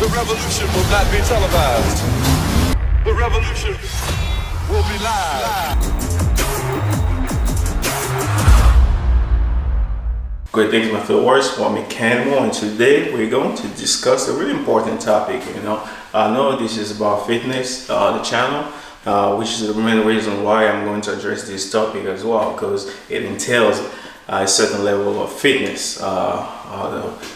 The revolution will not be televised. The revolution will be live. Great things, my field works for Meckanimal, and today we're going to discuss a really important topic. I know this is about fitness, the channel, which is the main reason why I'm going to address this topic as well, because it entails a certain level of fitness,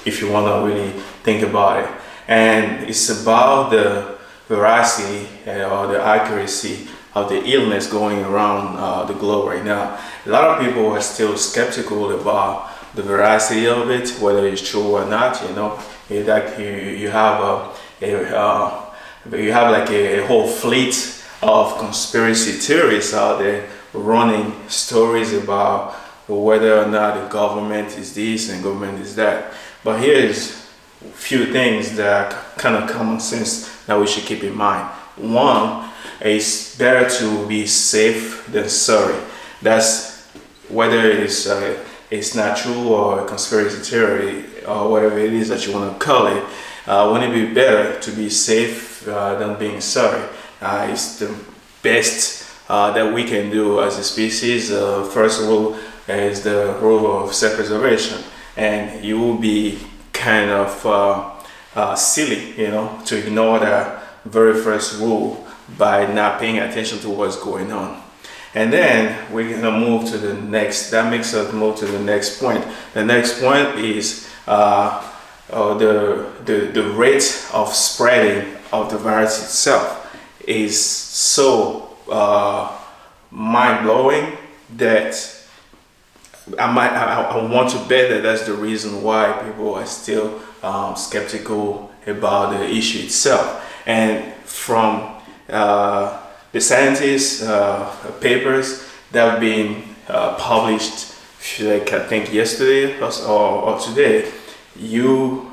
if you want to really think about it. And it's about the veracity or the accuracy of the illness going around the globe right now. A lot of people are still skeptical about the veracity of it, whether it's true or not. You have like a whole fleet of conspiracy theories out there running stories about whether or not the government is this and government is that. But here's a few things that are kind of common sense that we should keep in mind. One, it's better to be safe than sorry. That's whether it's not true or a conspiracy theory or whatever it is that you want to call it. Wouldn't it be better to be safe than being sorry? It's the best that we can do as a species. First rule is the rule of self-preservation, and you will be kind of silly, to ignore that very first rule by not paying attention to what's going on. And then we're gonna move to the next. That makes us move to the next point. The next point is the rate of spreading of the virus itself is so mind-blowing that I want to bet that that's the reason why people are still skeptical about the issue itself. And from the scientists' papers that have been published, like I think yesterday or today, you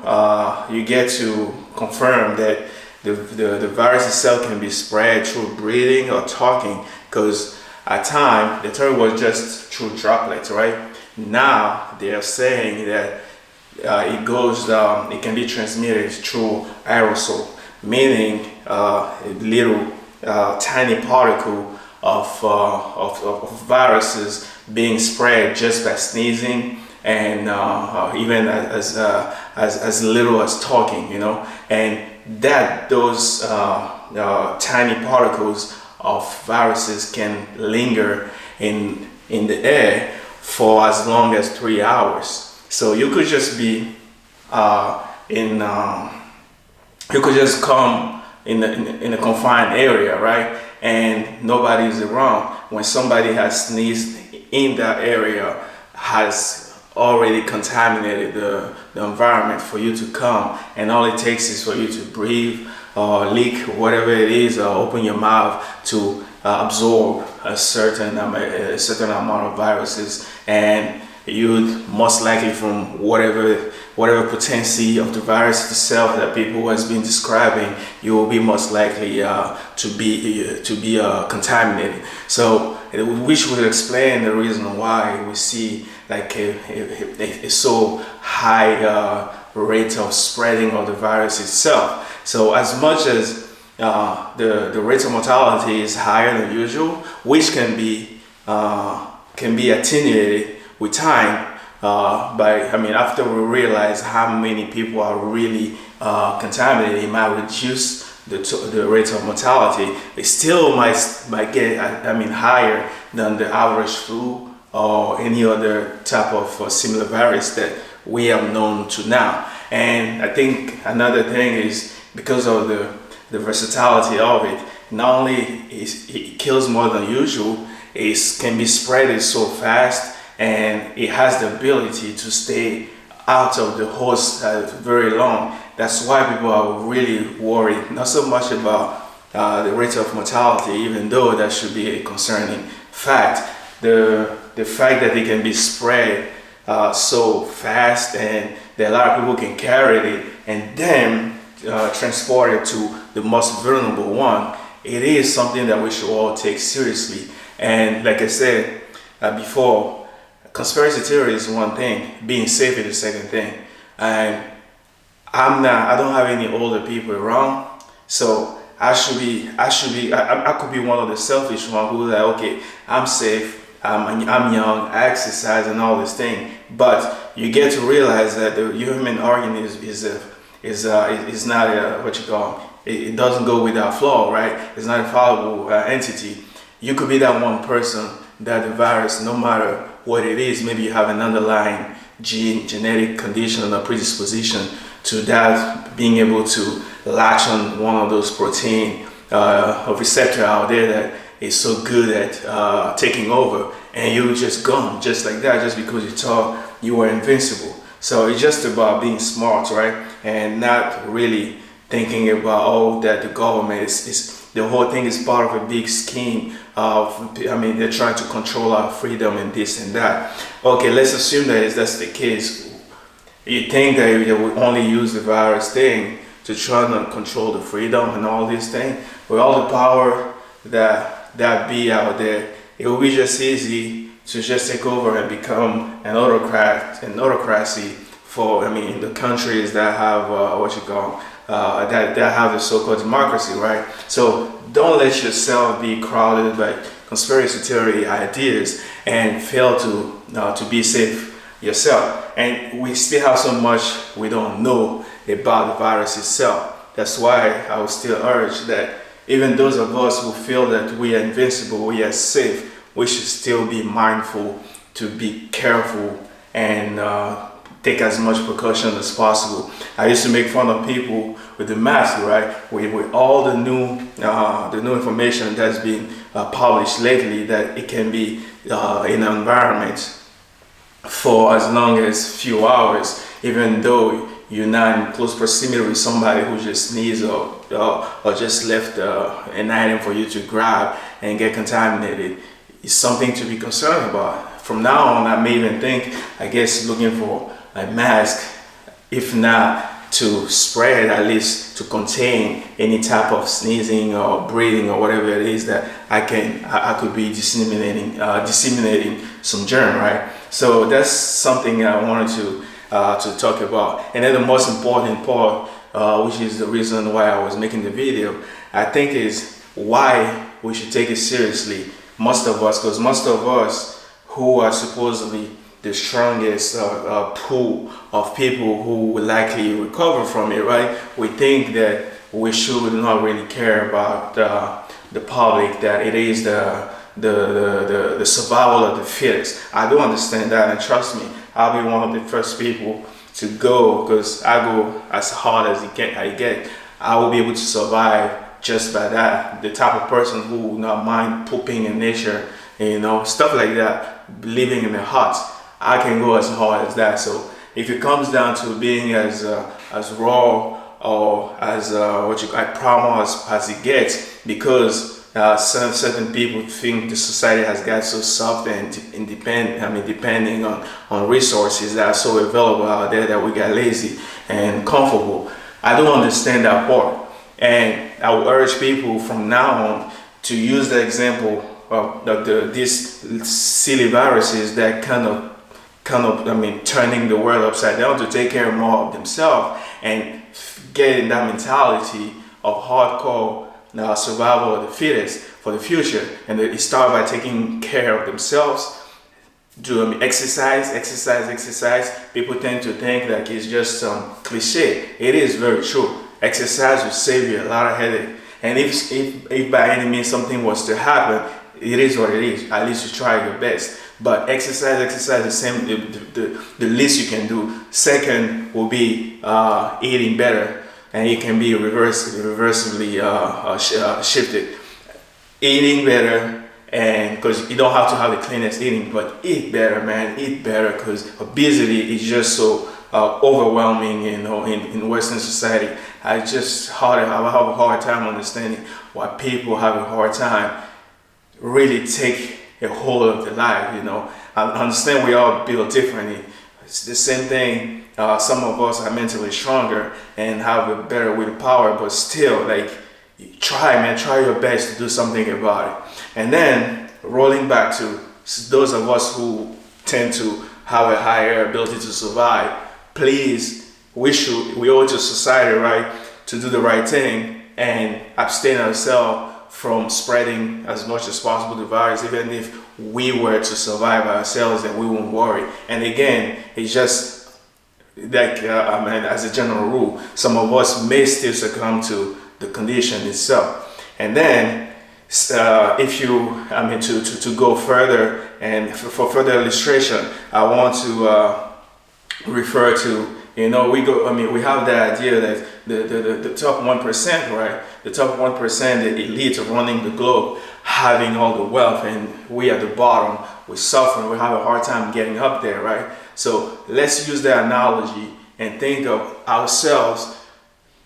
get to confirm that the virus itself can be spread through breathing or talking, because at time the term was just through droplets, right? Now they are saying that it can be transmitted through aerosol, meaning a little tiny particle of viruses being spread just by sneezing, and even as little as talking, and that those tiny particles of viruses can linger in the air for as long as 3 hours. So you could just be you could just come in a confined area, right? And nobody's around. When somebody has sneezed in that area, has already contaminated the environment for you to come, and all it takes is for you to breathe or leak, whatever it is, or open your mouth to absorb a certain amount of viruses, and you'd most likely, from whatever potency of the virus itself that people has been describing, you will be most likely to be contaminated. So, which would explain the reason why we see like a so high rate of spreading of the virus itself. So, as much as the rate of mortality is higher than usual, which can be attenuated with time, after we realize how many people are really contaminated, it might reduce the rate of mortality. It still might get higher than the average flu or any other type of similar virus that we have known to now. And I think another thing is because of the versatility of it. Not only it kills more than usual, it can be spread so fast, and it has the ability to stay out of the host very long. That's why people are really worried, not so much about the rate of mortality, even though that should be a concerning fact. The fact that it can be spread so fast, and that a lot of people can carry it and then transport it to the most vulnerable one, it is something that we should all take seriously. And like I said before, conspiracy theory is one thing, being safe is the second thing. And I don't have any older people around, so I could be one of the selfish one who's like, okay, I'm safe, I'm young, I exercise and all this thing. But you get to realize that the human organism is not what you call, it doesn't go without flaw, right? It's not a fallible entity. You could be that one person that the virus, no matter what it is, maybe you have an underlying genetic condition or predisposition to that being able to latch on one of those protein receptor out there that is so good at taking over, and you just gone just like that, just because you thought you were invincible. So it's just about being smart, right? And not really thinking about, oh, that the government is the whole thing is part of a big scheme of, they're trying to control our freedom and this and that. Okay, let's assume that that's the case. You think that they would only use the virus thing to try to control the freedom and all these things? With all the power that be out there, it would be just easy to just take over and become an autocracy for, the countries that have that have the so-called democracy, right? So don't let yourself be crowded by conspiracy theory ideas and fail to be safe yourself. And we still have so much we don't know about the virus itself. That's why I would still urge that even those of us who feel that we are invincible, we are safe, we should still be mindful to be careful and take as much precaution as possible. I used to make fun of people with the mask, right? With all the new information that's been published lately, that it can be in an environment for as long as few hours, even though you're not in close proximity with somebody who just sneezed or just left an item for you to grab and get contaminated. It's something to be concerned about. From now on, I may even think, looking for a mask, if not to spread, at least to contain any type of sneezing or breathing or whatever it is that I could be disseminating some germ, right? So that's something I wanted to talk about. And then the most important part, which is the reason why I was making the video, I think is why we should take it seriously. Most of us who are supposedly the strongest pool of people who will likely recover from it, right? We think that we should not really care about the public, that it is the survival of the fittest. I do understand that, and trust me, I'll be one of the first people to go, because I go as hard as I get. I will be able to survive just by that. The type of person who will not mind pooping in nature, stuff like that, living in the huts. I can go as hard as that. So if it comes down to being as raw or as primal as it gets, because certain people think the society has got so soft and depending on resources that are so available out there, that we got lazy and comfortable. I don't understand that part, and I would urge people from now on to use the example of these silly viruses that kind of turning the world upside down, to take care more of themselves and getting that mentality of hardcore survival of the fittest for the future. And they start by taking care of themselves, do exercise. People tend to think that it's just some cliche. It is very true. Exercise will save you a lot of headache. And if by any means something was to happen, it is what it is. At least you try your best. But exercise the least you can do. Second will be eating better, and it can be reversibly shifted. Eating better, and because you don't have to have the cleanest eating, but eat better, man. Eat better, because obesity is just so overwhelming, in Western society. I have a hard time understanding why people have a hard time really take a hold of their life. I understand we all built differently. It's the same thing. Some of us are mentally stronger and have a better willpower, but still, try your best to do something about it. And then rolling back to those of us who tend to have a higher ability to survive, please, we owe to society, right, to do the right thing and abstain ourselves from spreading as much as possible the virus, even if we were to survive ourselves, and we won't worry. And again, it's just like, I mean, as a general rule, some of us may still succumb to the condition itself. And then, if you, I mean, to go further and for further illustration, I want to refer to, you know, we have the idea that the top 1%, right? The top 1%, the elite running the globe, having all the wealth, and we at the bottom, we're suffering, we have a hard time getting up there, right? So let's use that analogy and think of ourselves,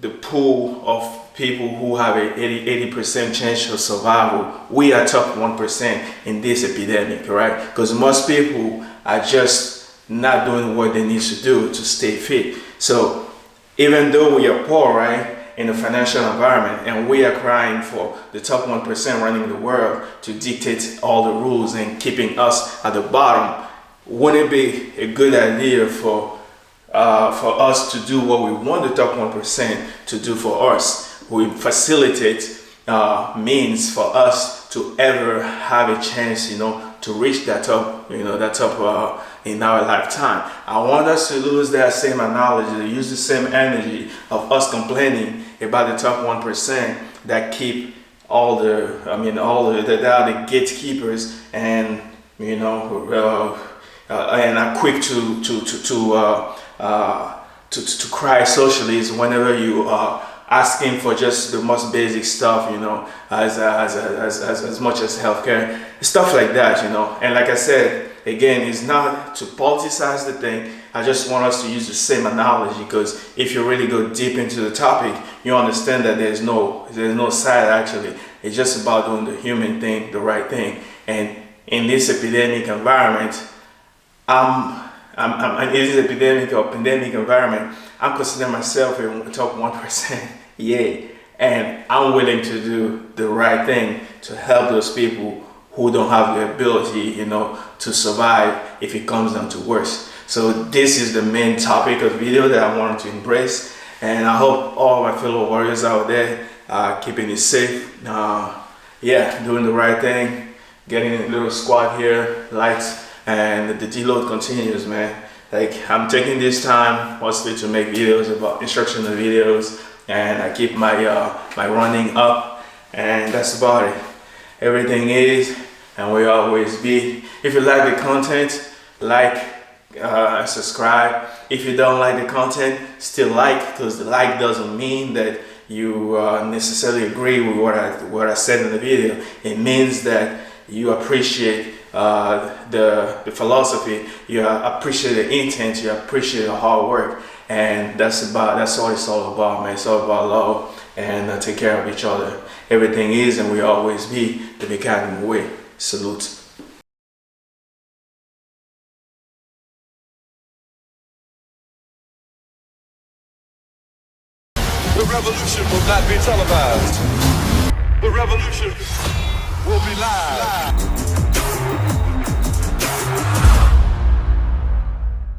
the pool of people who have a 80% chance of survival. We are top 1% in this epidemic, right? Because most people are just not doing what they need to do to stay fit. So even though we are poor, right, in a financial environment, and we are crying for the top 1% running the world to dictate all the rules and keeping us at the bottom, wouldn't it be a good idea for us to do what we want the top 1% to do for us? We facilitate means for us to ever have a chance, you know, to reach that top, you know, that top in our lifetime. I want us to lose that same analogy, to use the same energy of us complaining about the top 1% that keep all the, I mean, all the gatekeepers, and you know, and are quick to cry socialist whenever you are asking for just the most basic stuff, you know, as much as healthcare, stuff like that, you know. And like I said, again, it's not to politicize the thing. I just want us to use the same analogy, because if you really go deep into the topic, you understand that there's no side actually. It's just about doing the human thing, the right thing. And in this epidemic environment, in this epidemic or pandemic environment, I'm considering myself a top 1%. Yeah, and I'm willing to do the right thing to help those people who don't have the ability, you know, to survive if it comes down to worse. So this is the main topic of the video that I wanted to embrace, and I hope all my fellow warriors out there are keeping it safe. Yeah, doing the right thing, getting a little squad here, lights, and the deload continues, man. Like, I'm taking this time mostly to make videos about instructional videos, and I keep my my running up, and that's about it. Everything is, and will always be. If you like the content, like, subscribe. If you don't like the content, still like, because the like doesn't mean that you necessarily agree with what I said in the video. It means that you appreciate the philosophy, you appreciate the intent, you appreciate the hard work, and that's what it's all about, man. It's all about love and take care of each other. Everything is and will always be the Meckanimal way. Salute. The revolution will not be televised. The revolution will be live.